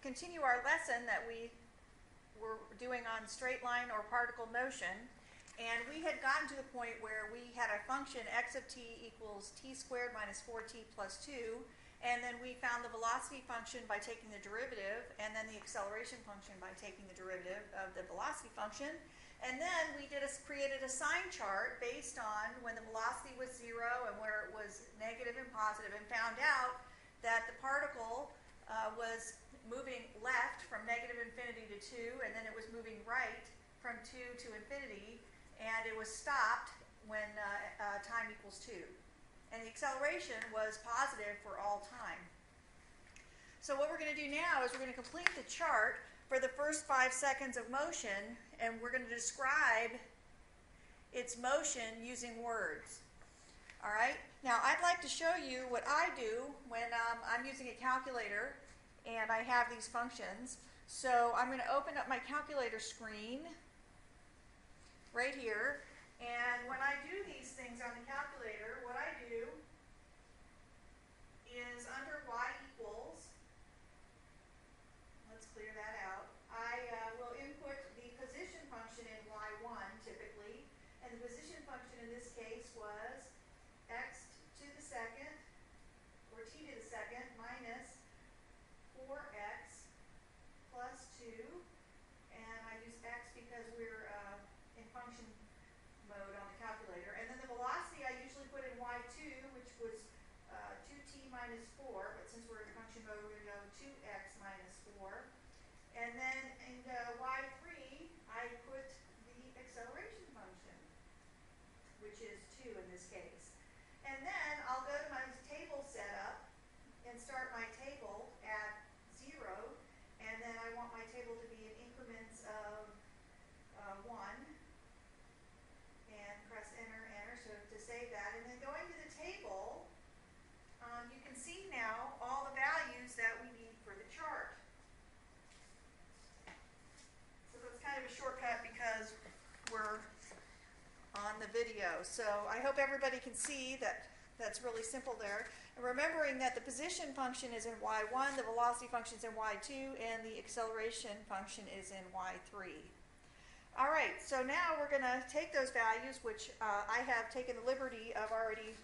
continue our lesson that we were doing on straight line or particle motion, and we had gotten to the point where we had a function x of t equals t squared minus 4t plus 2, and then we found the velocity function by taking the derivative, and then the acceleration function by taking the derivative of the velocity function. And then we created a sign chart based on when the velocity was 0 and where it was negative and positive, and found out that the particle was moving left from negative infinity to 2, and then it was moving right from 2 to infinity, and it was stopped when time equals 2. And the acceleration was positive for all time. So what we're going to do now is we're going to complete the chart for the first 5 seconds of motion, and we're going to describe its motion using words. All right? Now, I'd like to show you what I do when I'm using a calculator and I have these functions. So I'm going to open up my calculator screen right here, and when I do these things on the calculator, what I do is under y equals, let's clear that out, I will input the position function in y1 typically, and the position function in this case was x to the second, or t to the second, minus 4x plus 2, and I use x because we're in function mode on the calculator. And then the velocity I usually put in y2, which was 2t minus 4, but since we're in function mode, we're going to go 2x minus 4. And then in y3, I put the acceleration function, which is 2 in this case. And then I'll go to my table setup and start my table at 0, and then I want my table to be in increments of 1, and press enter, enter, so to save that. And then going to the table, you can see now all the values that we need for the chart. So that's kind of a shortcut because we're on the video. So I hope everybody can see that that's really simple there. And remembering that the position function is in y1, the velocity function is in y2, and the acceleration function is in y3. All right, so now we're going to take those values, which I have taken the liberty of already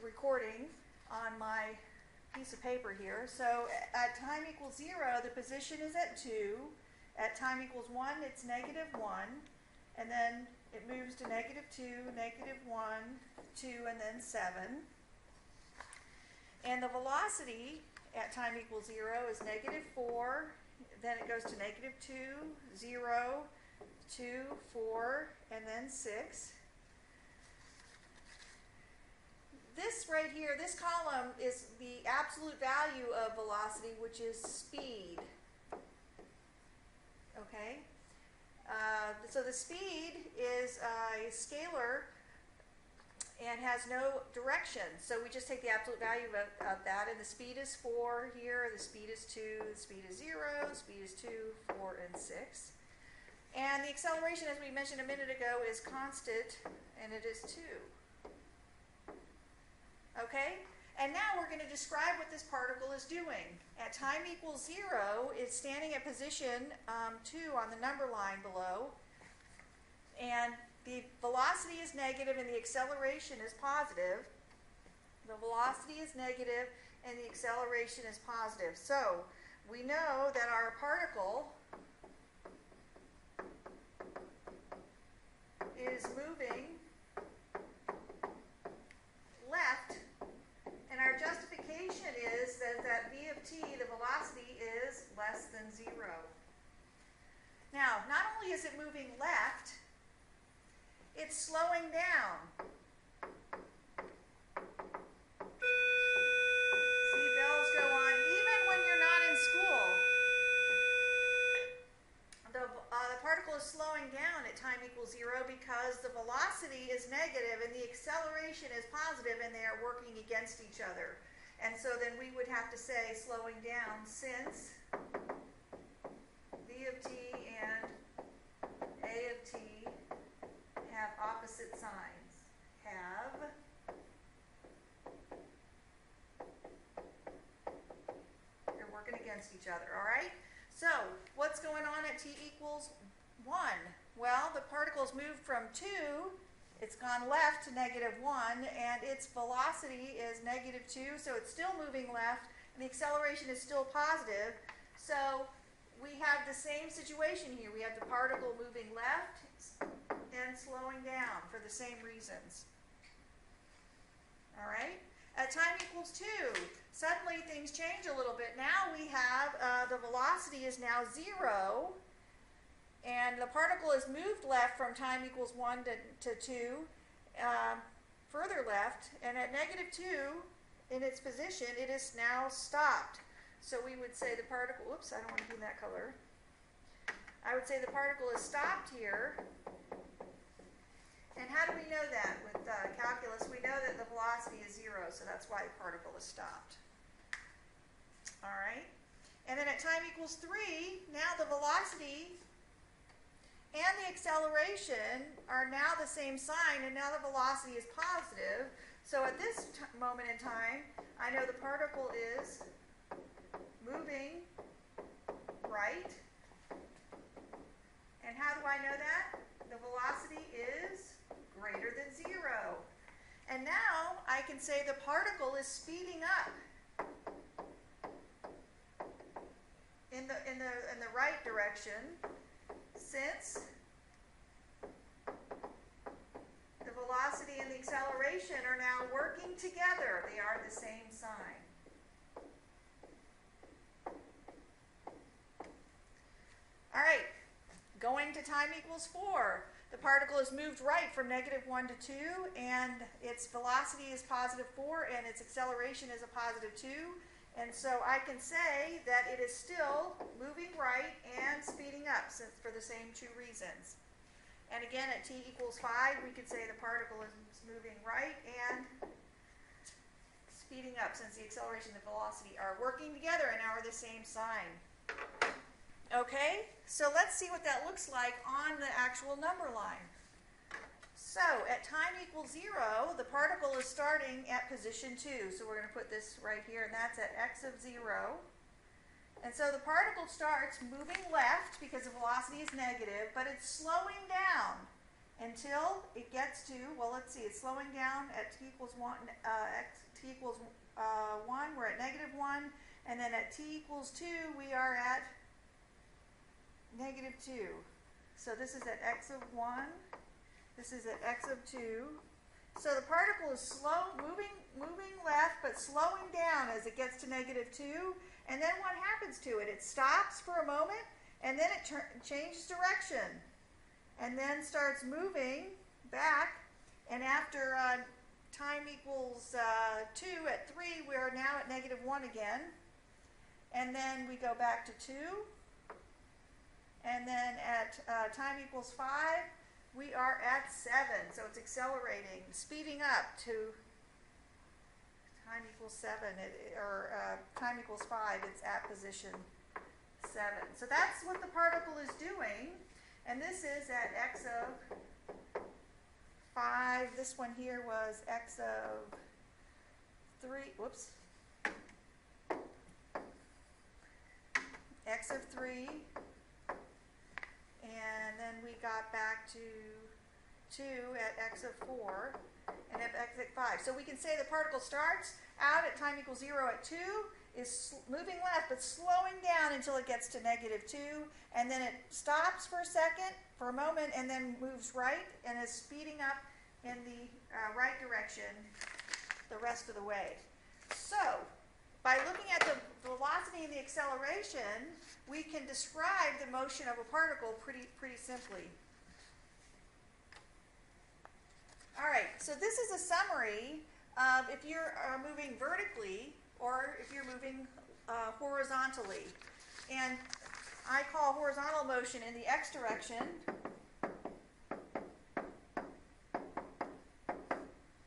recording on my piece of paper here. So at time equals 0, the position is at 2. At time equals 1, it's negative 1. And then it moves to negative 2, negative 1, 2, and then 7. And the velocity at time equals 0 is negative 4. Then it goes to negative 2, 0, 2, 4, and then 6. This right here, this column is the absolute value of velocity, which is speed. Okay? So the speed is a scalar and has no direction. So we just take the absolute value of that, and the speed is 4 here, the speed is 2, the speed is 0, the speed is 2, 4, and 6. And the acceleration, as we mentioned a minute ago, is constant, and it is 2. Okay? And now we're going to describe what this particle is doing. At time equals 0, it's standing at position 2 on the number line below, and the velocity is negative and the acceleration is positive. The velocity is negative and the acceleration is positive. So we know that our particle is moving left, and our justification is that v of t, the velocity, is less than 0. Now, not only is it moving left, it's slowing down. See, bells go on even when you're not in school. The particle is slowing down at time equals 0 because the velocity is negative and the acceleration is positive, and they are working against each other. And so then we would have to say slowing down, since v of t and a of t have opposite signs. They're working against against each other, all right? So what's going on at t equals 1? Well, the particle's moved from 2, it's gone left to -1, and its velocity is -2, so it's still moving left, and the acceleration is still positive. So we have the same situation here. We have the particle moving left and slowing down for the same reasons. All right? At time equals 2, suddenly things change a little bit. Now we have the velocity is now 0, and the particle is moved left from time equals 1 to 2, further left, and at -2 in its position, it is now stopped. So we would say the particle, oops, I don't want to be in that color. I would say the particle is stopped here. And how do we know that with calculus? We know that the velocity is 0, so that's why the particle is stopped. All right? And then at time equals 3, now the velocity and the acceleration are now the same sign, and now the velocity is positive. So at this moment in time, I know the particle is moving right. And how do I know that? The velocity is greater than 0. And now I can say the particle is speeding up in the right direction, since the velocity and the acceleration are now working together. They are the same sign. All right, going to time equals 4. The particle is moved right from -1 to 2, and its velocity is +4, and its acceleration is a +2. And so I can say that it is still moving right and speeding up, since for the same 2 reasons. And again, at t equals 5, we could say the particle is moving right and speeding up, since the acceleration and the velocity are working together and are the same sign. Okay, so let's see what that looks like on the actual number line. So at time equals 0, the particle is starting at position 2. So we're going to put this right here, and that's at x of 0. And so the particle starts moving left because the velocity is negative, but it's slowing down until it gets to, well, let's see, it's slowing down at t equals 1, t equals 1, we're at -1, and then at t equals 2, we are at -2. So this is at x of 1, this is at x of 2. So the particle is moving left, but slowing down as it gets to -2. And then what happens to it? It stops for a moment, and then it changes direction, and then starts moving back. And after time equals 2 at 3, we are now at -1 again. And then we go back to 2. And then at time equals 5, we are at 7. So it's accelerating, speeding up to time equals 7, time equals 5, it's at position 7. So that's what the particle is doing. And this is at x of 5. This one here was x of 3. Whoops. X of 3. And then we got back to 2 at x of 4, and at x of 5. So we can say the particle starts out at time equals 0 at 2, is moving left, but slowing down until it gets to -2, and then it stops for a moment, and then moves right, and is speeding up in the right direction the rest of the way. So, by looking at the velocity and the acceleration, we can describe the motion of a particle pretty simply. All right, so this is a summary of if you're moving vertically or if you're moving horizontally. And I call horizontal motion in the x direction.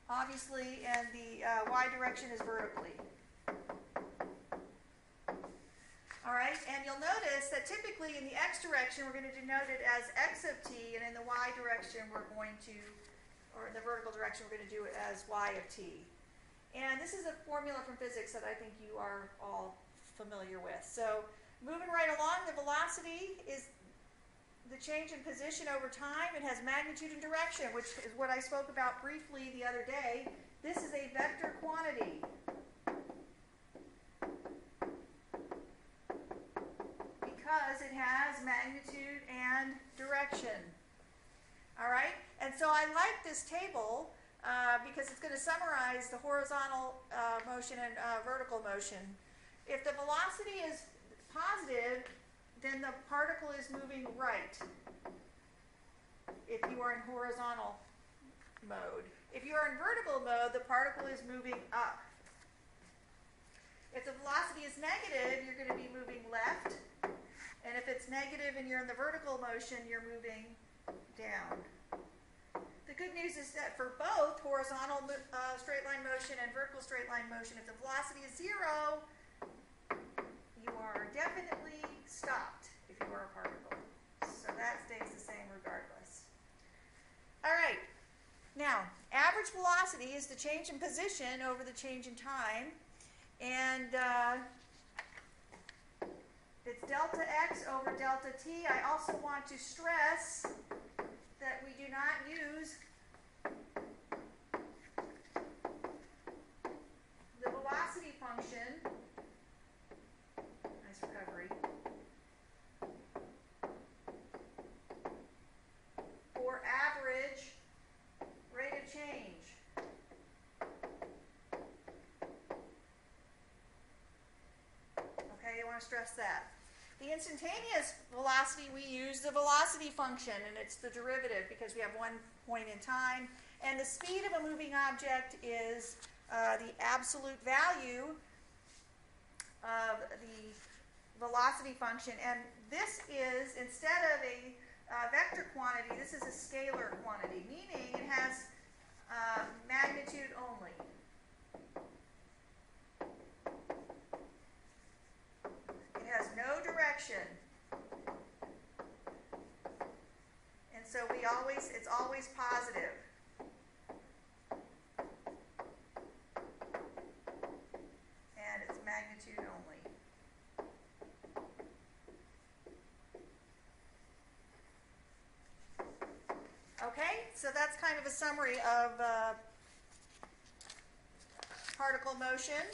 Obviously, and the y direction is vertically. All right, and you'll notice that typically in the x direction, we're going to denote it as x of t, and in the y direction, we're going to, or in the vertical direction, we're going to do it as y of t. And this is a formula from physics that I think you are all familiar with. So moving right along, the velocity is the change in position over time. It has magnitude and direction, which is what I spoke about briefly the other day. This is a vector quantity. Because it has magnitude and direction. All right? And so I like this table because it's going to summarize the horizontal motion and vertical motion. If the velocity is positive, then the particle is moving right if you are in horizontal mode. If you are in vertical mode, the particle is moving up. If the velocity is negative, you're going to be moving left. And if it's negative and you're in the vertical motion, you're moving down. The good news is that for both horizontal straight line motion and vertical straight line motion, if the velocity is 0, you are definitely stopped if you are a particle. So that stays the same regardless. All right. Now, average velocity is the change in position over the change in time. And it's delta x over delta t. I also want to stress that we do not use the velocity function. Nice recovery. For average rate of change. Okay, I want to stress that. The instantaneous velocity, we use the velocity function, and it's the derivative because we have one point in time. And the speed of a moving object is the absolute value of the velocity function. And this is, instead of a vector quantity, this is a scalar quantity, meaning it has magnitude only. It has no direction. And so it's always positive. And it's magnitude only. Okay, so that's kind of a summary of particle motion.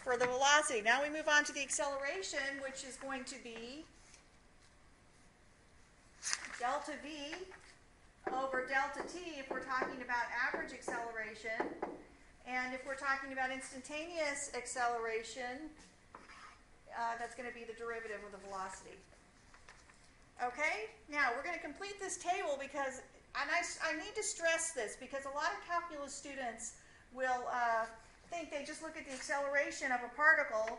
For the velocity. Now we move on to the acceleration, which is going to be delta v over delta t if we're talking about average acceleration. And if we're talking about instantaneous acceleration, that's going to be the derivative of the velocity. Okay? Now, we're going to complete this table because, and I need to stress this because a lot of calculus students will think they just look at the acceleration of a particle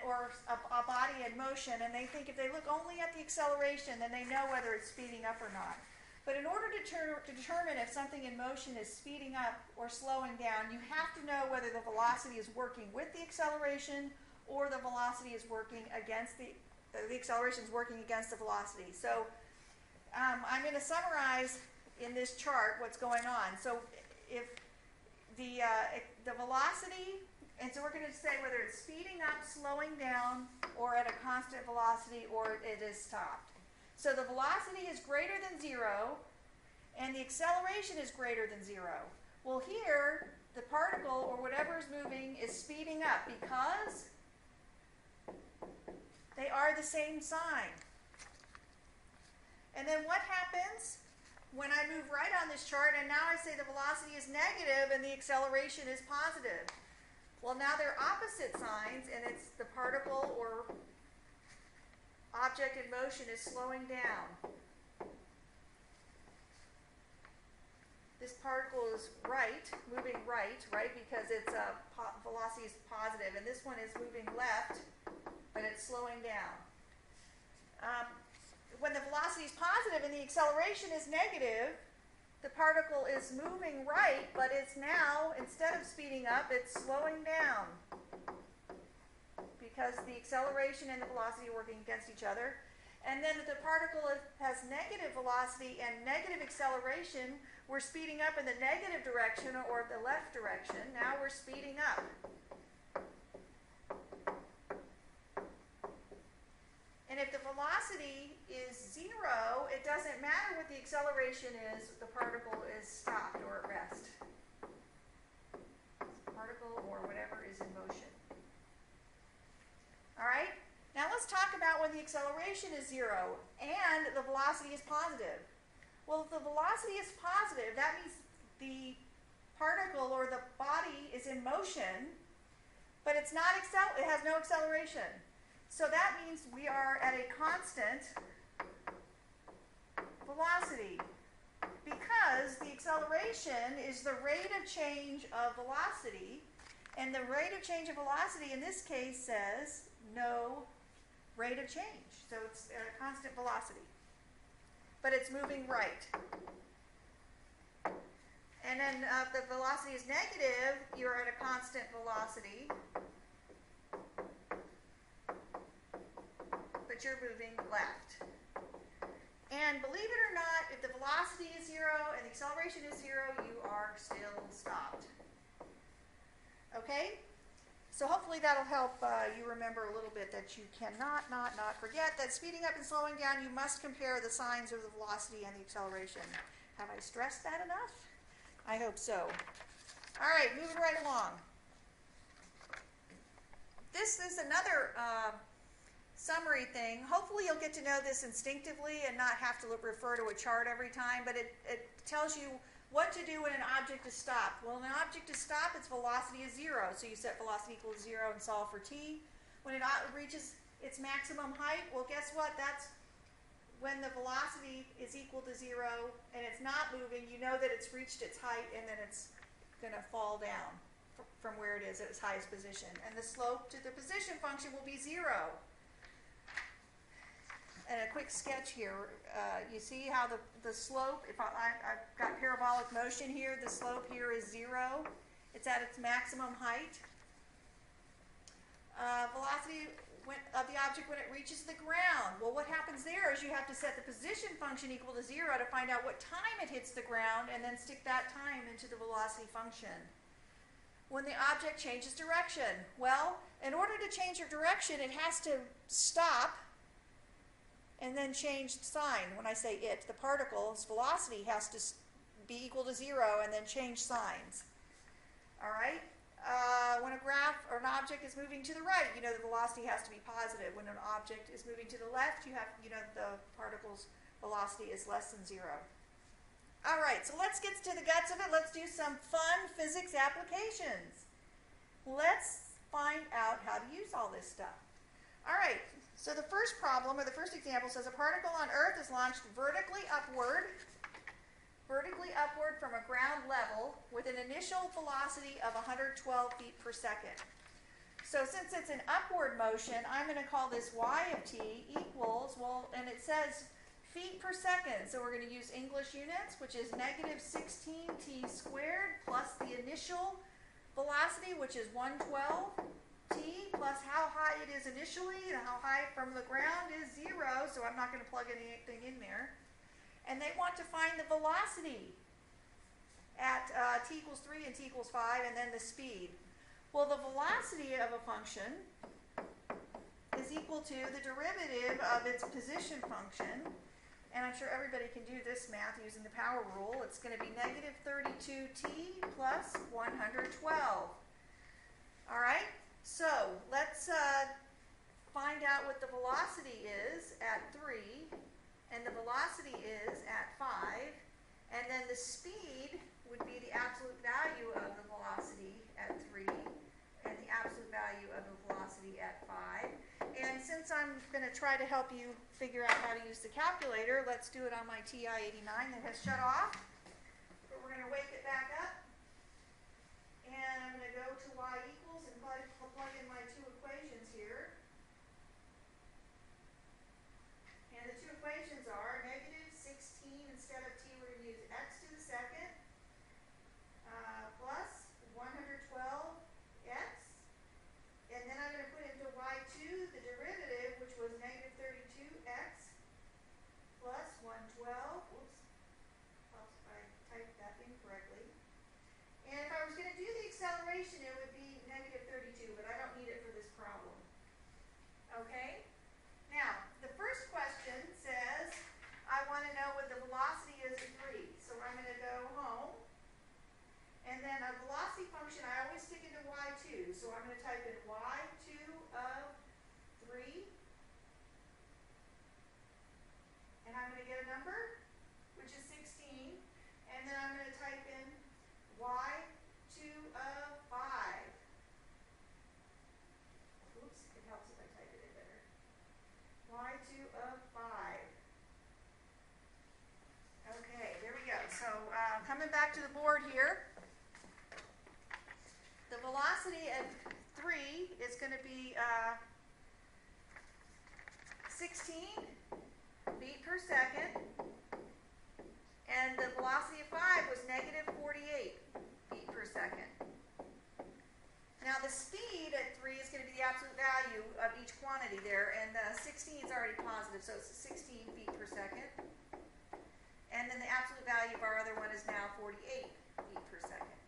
or a body in motion, and they think if they look only at the acceleration, then they know whether it's speeding up or not. But in order to determine if something in motion is speeding up or slowing down, you have to know whether the velocity is working with the acceleration or the velocity is working against the acceleration is working against the velocity. So I'm going to summarize in this chart what's going on. So if the velocity, and so we're going to say whether it's speeding up, slowing down, or at a constant velocity, or it is stopped. So the velocity is greater than 0, and the acceleration is greater than 0. Well, here, the particle, or whatever is moving, is speeding up because they are the same sign. And then what happens when I move right on this chart, and now I say the velocity is negative and the acceleration is positive? Well, now they're opposite signs, and it's the particle or object in motion is slowing down. This particle is moving right, because its velocity is positive, and this one is moving left, but it's slowing down. When the velocity is positive and the acceleration is negative, the particle is moving right, but it's now, instead of speeding up, it's slowing down because the acceleration and the velocity are working against each other. And then if the particle has negative velocity and negative acceleration, we're speeding up in the negative direction or the left direction. Now we're speeding up. And if the velocity is 0, it doesn't matter what the acceleration is, the particle is stopped or at rest. The particle or whatever is in motion. All right? Now let's talk about when the acceleration is 0 and the velocity is positive. Well, if the velocity is positive, that means the particle or the body is in motion, but it has no acceleration. So that means we are at a constant velocity because the acceleration is the rate of change of velocity, and the rate of change of velocity in this case says no rate of change. So it's at a constant velocity, but it's moving right. And then if the velocity is negative, you're at a constant velocity, but you're moving left. And believe it or not, if the velocity is 0 and the acceleration is 0, you are still stopped. Okay? So hopefully that'll help you remember a little bit that you cannot not forget that speeding up and slowing down, you must compare the signs of the velocity and the acceleration. Have I stressed that enough? I hope so. All right, moving right along. This is another summary thing. Hopefully you'll get to know this instinctively and not have to refer to a chart every time, but it tells you what to do when an object is stopped. Well, when an object is stopped, its velocity is 0. So you set velocity equals 0 and solve for t. When it reaches its maximum height, well, guess what? That's when the velocity is equal to 0 and it's not moving. You know that it's reached its height and then it's going to fall down from where it is at its highest position. And the slope to the position function will be 0. And a quick sketch here, you see how the slope, if I've got parabolic motion here, the slope here is 0. It's at its maximum height. Velocity of the object when it reaches the ground. Well, what happens there is you have to set the position function equal to 0 to find out what time it hits the ground and then stick that time into the velocity function. When the object changes direction, well, in order to change your direction, it has to stop and then change sign. When I say it, the particle's velocity has to be equal to 0 and then change signs. All right? When a graph or an object is moving to the right, you know the velocity has to be positive. When an object is moving to the left, you know the particle's velocity is less than 0. All right, so let's get to the guts of it. Let's do some fun physics applications. Let's find out how to use all this stuff. All right. So the first problem, or the first example, says a particle on Earth is launched vertically upward from a ground level with an initial velocity of 112 feet per second. So since it's an upward motion, I'm going to call this y of t equals, well, and it says feet per second, so we're going to use English units, which is negative 16t squared plus the initial velocity, which is 112. T plus how high it is initially, and how high from the ground is 0, so I'm not going to plug anything in there. And they want to find the velocity at t equals 3 and t equals 5, and then the speed. Well, the velocity of a function is equal to the derivative of its position function, and I'm sure everybody can do this math using the power rule. It's going to be negative 32t plus 112. All right? So let's find out what the velocity is at 3, and the velocity is at 5, and then the speed would be the absolute value of the velocity at 3, and the absolute value of the velocity at 5. And since I'm going to try to help you figure out how to use the calculator, let's do it on my TI-89 that has shut off. But we're going to wake it back up, and I'm going to go to y equals and plug in my two equations here. And the two equations are negative 16, instead of t, we're going to use x to the second, plus 112x. And then I'm going to put into y2 the derivative, which was negative 32x, to the board here. The velocity at 3 is going to be 16 feet per second, and the velocity of 5 was negative 48 feet per second. Now the speed at 3 is going to be the absolute value of each quantity there, and 16 is already positive, so it's 16 feet per second. And then the absolute value of our other one is now 48 feet per second.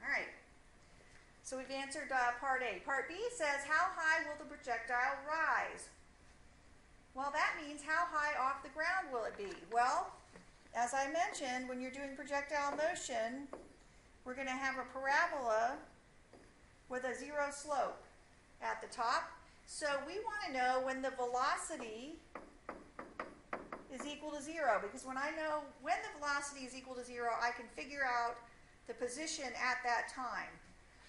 All right. So we've answered part A. Part B says, how high will the projectile rise? Well, that means how high off the ground will it be? Well, as I mentioned, when you're doing projectile motion, we're going to have a parabola with a zero slope at the top. So we want to know when the velocity is equal to 0, because when I know when the velocity is equal to 0, I can figure out the position at that time.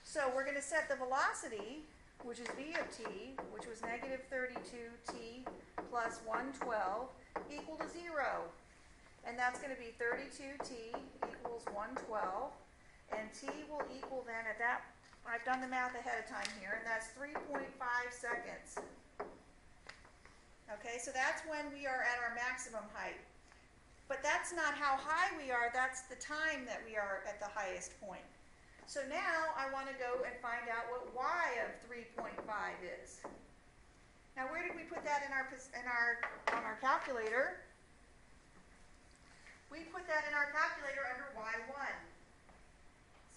So we're going to set the velocity, which is v of t, which was negative 32t plus 112, equal to 0. And that's going to be 32t equals 112. And t will equal then at that, I've done the math ahead of time here, and that's 3.5 seconds. Okay, so that's when we are at our maximum height. But that's not how high we are, that's the time that we are at the highest point. So now I want to go and find out what y of 3.5 is. Now where did we put that on our calculator? We put that in our calculator under y1.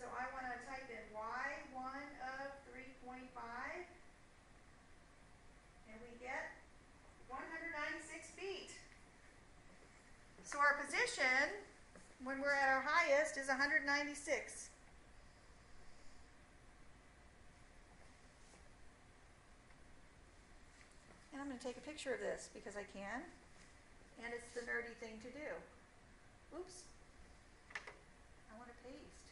So I want to type in y1 of 3.5, and we get 196 feet. So our position, when we're at our highest, is 196. And I'm going to take a picture of this because I can, and it's the nerdy thing to do. Oops. I want to paste.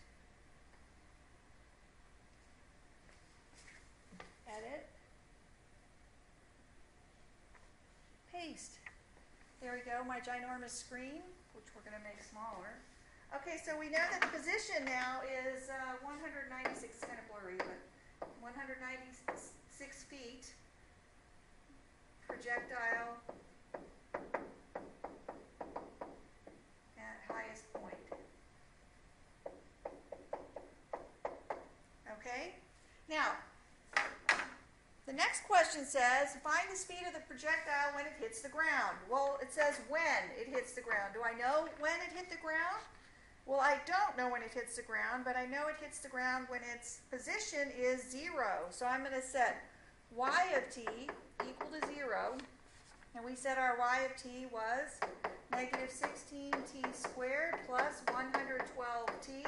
Edit. Paste. There we go, my ginormous screen, which we're going to make smaller. Okay, so we know that the position now is 196, it's kind of blurry, but 196 feet, projectile at highest point. Okay, now, the next question says, find the speed of the projectile when it hits the ground. Well, it says when it hits the ground. Do I know when it hit the ground? Well, I don't know when it hits the ground, but I know it hits the ground when its position is 0. So I'm going to set y of t equal to 0. And we said our y of t was negative 16t squared plus 112t.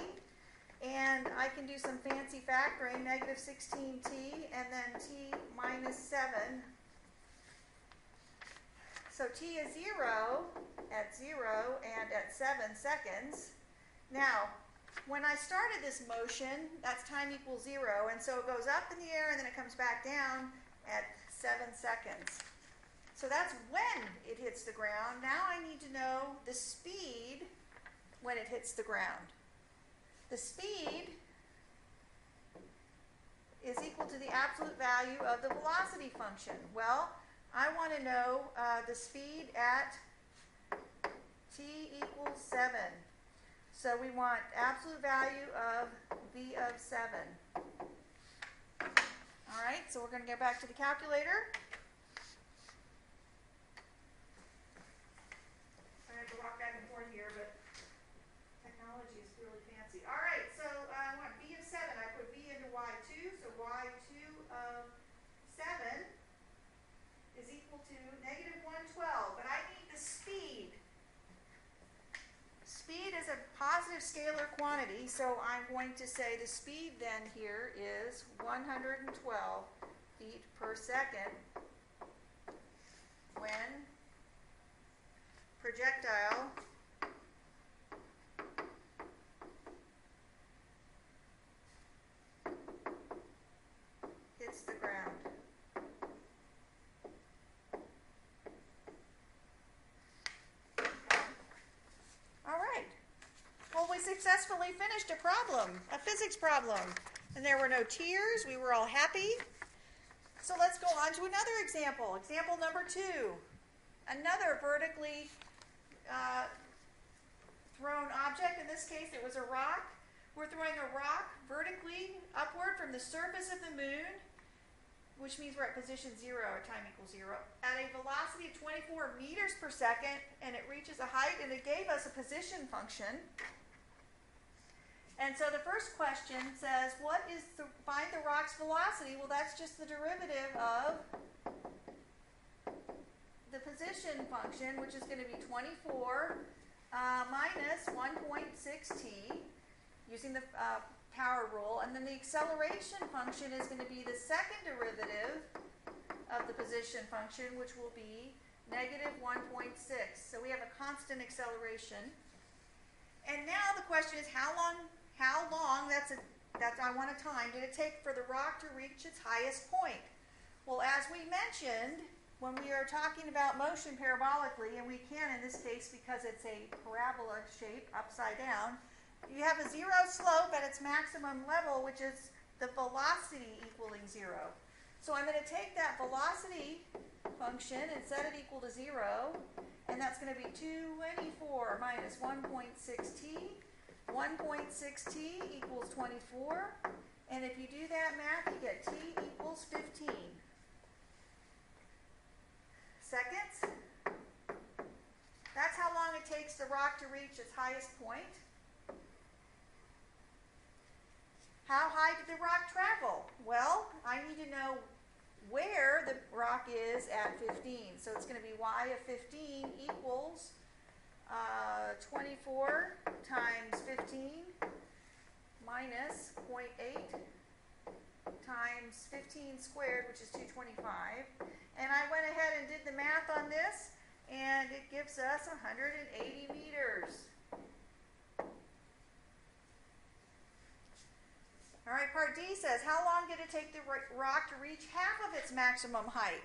And I can do some fancy factoring, negative 16t and then t minus 7. So t is 0 at 0 and at 7 seconds. Now, when I started this motion, that's time equals 0, and so it goes up in the air and then it comes back down at 7 seconds. So that's when it hits the ground. Now I need to know the speed when it hits the ground. The speed is equal to the absolute value of the velocity function. Well, I want to know the speed at t equals 7. So we want absolute value of v of 7. All right, so we're going to go back to the calculator. I have to walk back and forth here, but technology is really fancy. All right, so I want v of 7. I put v into y2, so y2 of 7 is equal to negative 112, but I need the speed. Speed is a positive scalar quantity, so I'm going to say the speed then here is 112 feet per second when projectile hits the ground. All right. successfully finished a problem, a physics problem. And there were no tears. We were all happy. So let's go on to another example. Example number 2. Another vertically thrown object. In this case, it was a rock. We're throwing a rock vertically upward from the surface of the moon, which means we're at position 0, or time equals 0, at a velocity of 24 meters per second, and it reaches a height, and it gave us a position function. And so the first question says, find the rock's velocity? Well, that's just the derivative of the position function, which is going to be 24 minus 1.6t, using the power rule, and then the acceleration function is going to be the second derivative of the position function, which will be negative 1.6. So we have a constant acceleration. And now the question is, how long, I want a time, did it take for the rock to reach its highest point? Well, as we mentioned, when we are talking about motion parabolically, and we can in this case because it's a parabola shape upside down, you have a 0 slope at its maximum level, which is the velocity equaling 0. So I'm going to take that velocity function and set it equal to 0, and that's going to be 24 minus 1.6t. 1.6t equals 24, and if you do that math, you get t equals 15 seconds. That's how long it takes the rock to reach its highest point. How high did the rock travel? Well, I need to know where the rock is at 15. So it's going to be y of 15 equals 24 times 15 minus 0.8 times 15 squared, which is 225. And I went ahead and did the math on this, and it gives us 180 meters. All right, part D says, how long did it take the rock to reach half of its maximum height?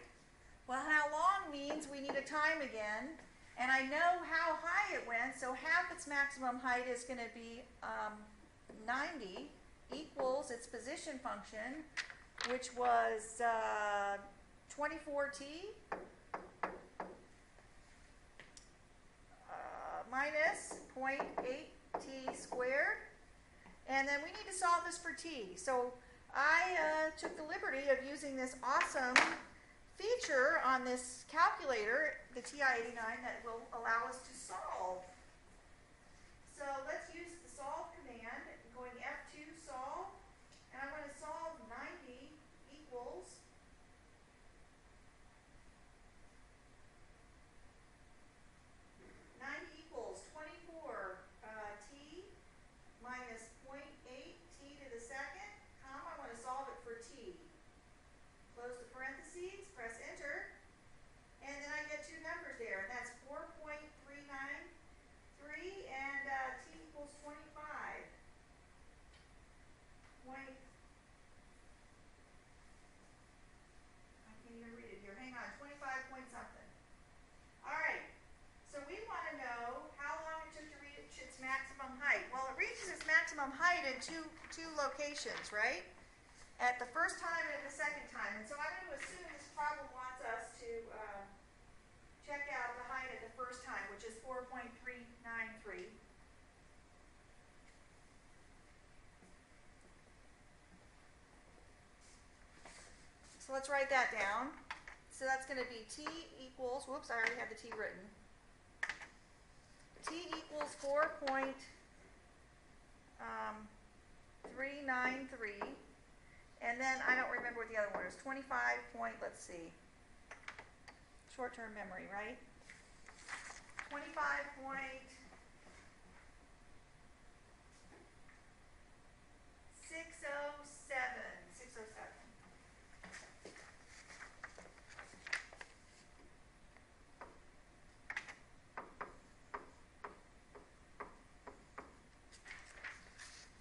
Well, how long means we need a time again, and I know how high it went, so half its maximum height is going to be 90 equals its position function, which was 24t minus 0.8t squared. And then we need to solve this for t. So I took the liberty of using this awesome feature on this calculator, the TI-89, that will allow us to solve. So let's use the solve command, going F2 solve, and I'm going to solve 90 equals 24 t minus 0.8t to the second, comma, I want to solve it for t. Close the parentheses, press enter, and then I get two numbers there, and that's 4.393 and t equals 25. I can't even read it here. Hang on, 25 point something. All right, so we want to know how long it took to reach its maximum height. Well, it reaches its maximum height in two locations, right? At the first time and at the second time. And so I'm going to assume this problem wants us to check out the height at the first time, which is 4.393. So let's write that down. So that's going to be t equals, whoops, I already have the t written. T equals 4.393. And then I don't remember what the other one is. 25 point, let's see. Short-term memory, right? 607.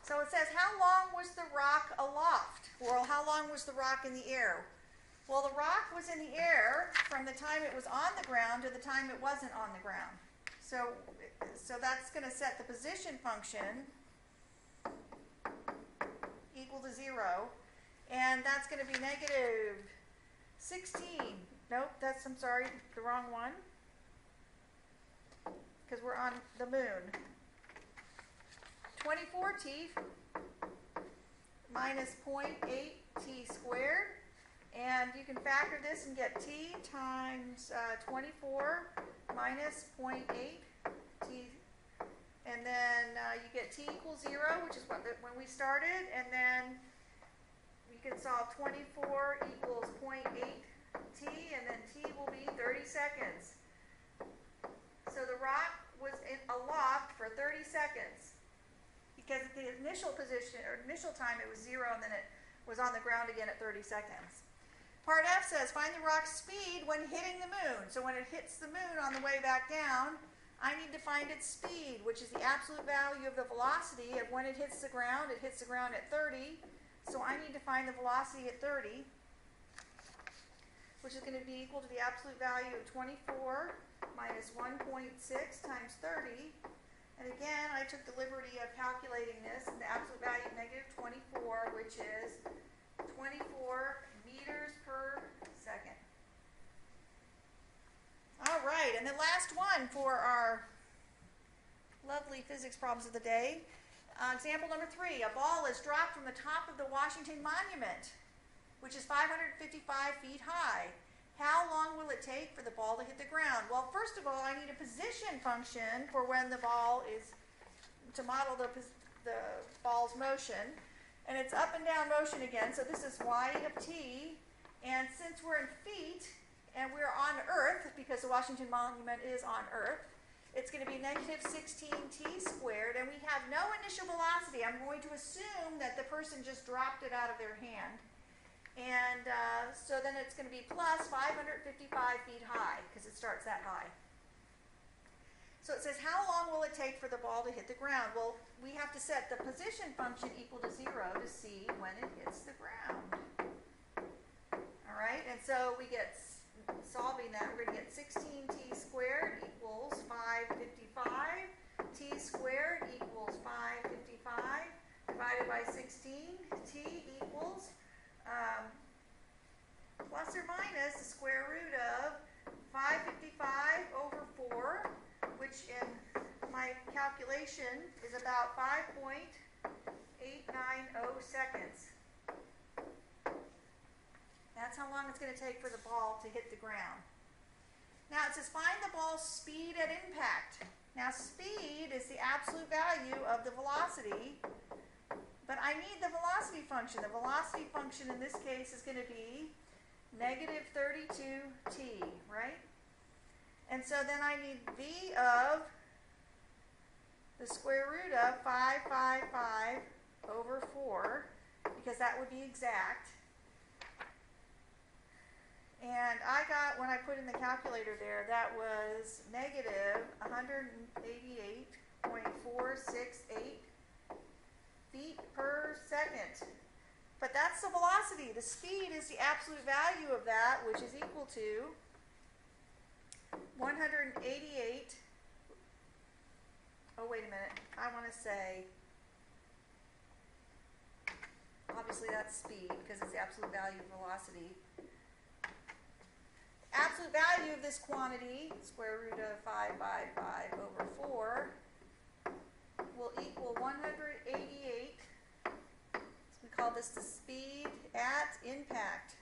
So it says, how long was the rock aloft? Well, how long was the rock in the air? Well, the rock was in the air from the time it was on the ground to the time it wasn't on the ground. So that's going to set the position function and that's going to be negative 16. Nope, I'm sorry, the wrong one, because we're on the moon. 24t minus 0.8 t squared, and you can factor this and get t times 24 minus 0.8 t, and then you get t equals 0, which is when we started, and then you can solve 24 equals 0.8 t, and then t will be 30 seconds. So the rock was aloft for 30 seconds, because at the initial position, or initial time, it was 0, and then it was on the ground again at 30 seconds. Part F says, find the rock's speed when hitting the moon. So when it hits the moon on the way back down, I need to find its speed, which is the absolute value of the velocity of when it hits the ground. It hits the ground at 30, so I need to find the velocity at 30, which is going to be equal to the absolute value of 24 minus 1.6 times 30. And again, I took the liberty of calculating this, and the absolute value of negative 24, which is 24 meters per second. All right, and the last one for our lovely physics problems of the day. Example number 3, a ball is dropped from the top of the Washington Monument, which is 555 feet high. How long will it take for the ball to hit the ground? Well, first of all, I need a position function for when the ball is, to model the ball's motion. And it's up and down motion again, so this is y of t. And since we're in feet, and we're on Earth, because the Washington Monument is on Earth, it's going to be negative 16t squared, and we have no initial velocity. I'm going to assume that the person just dropped it out of their hand. And so then it's going to be plus 555 feet high, because it starts that high. So it says, how long will it take for the ball to hit the ground? Well, we have to set the position function equal to 0 to see when it hits the ground. All right, and so we get, solving that, we're going to get 16t squared equals 555. T squared equals 555 divided by 16. T equals plus or minus the square root of 555 over 4, which in my calculation is about 5.890 seconds. That's how long it's going to take for the ball to hit the ground. Now it says find the ball's speed at impact. Now speed is the absolute value of the velocity, but I need the velocity function. The velocity function in this case is going to be negative 32t, right? And so then I need v of the square root of 555 over 4, because that would be exact. And I got, when I put in the calculator there, that was negative 188.468 feet per second. But that's the velocity. The speed is the absolute value of that, which is equal to 188. Oh, wait a minute. I want to say, obviously that's speed, because it's the absolute value of velocity. Absolute value of this quantity, square root of 555 over 4, will equal 188. So we call this the speed at impact.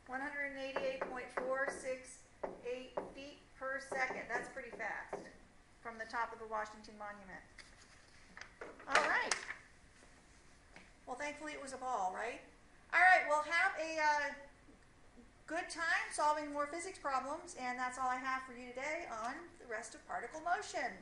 .468 feet per second. That's pretty fast from the top of the Washington Monument. All right. Well, thankfully it was a ball, right? All right, well, have a good time solving more physics problems, and that's all I have for you today on the rest of particle motion.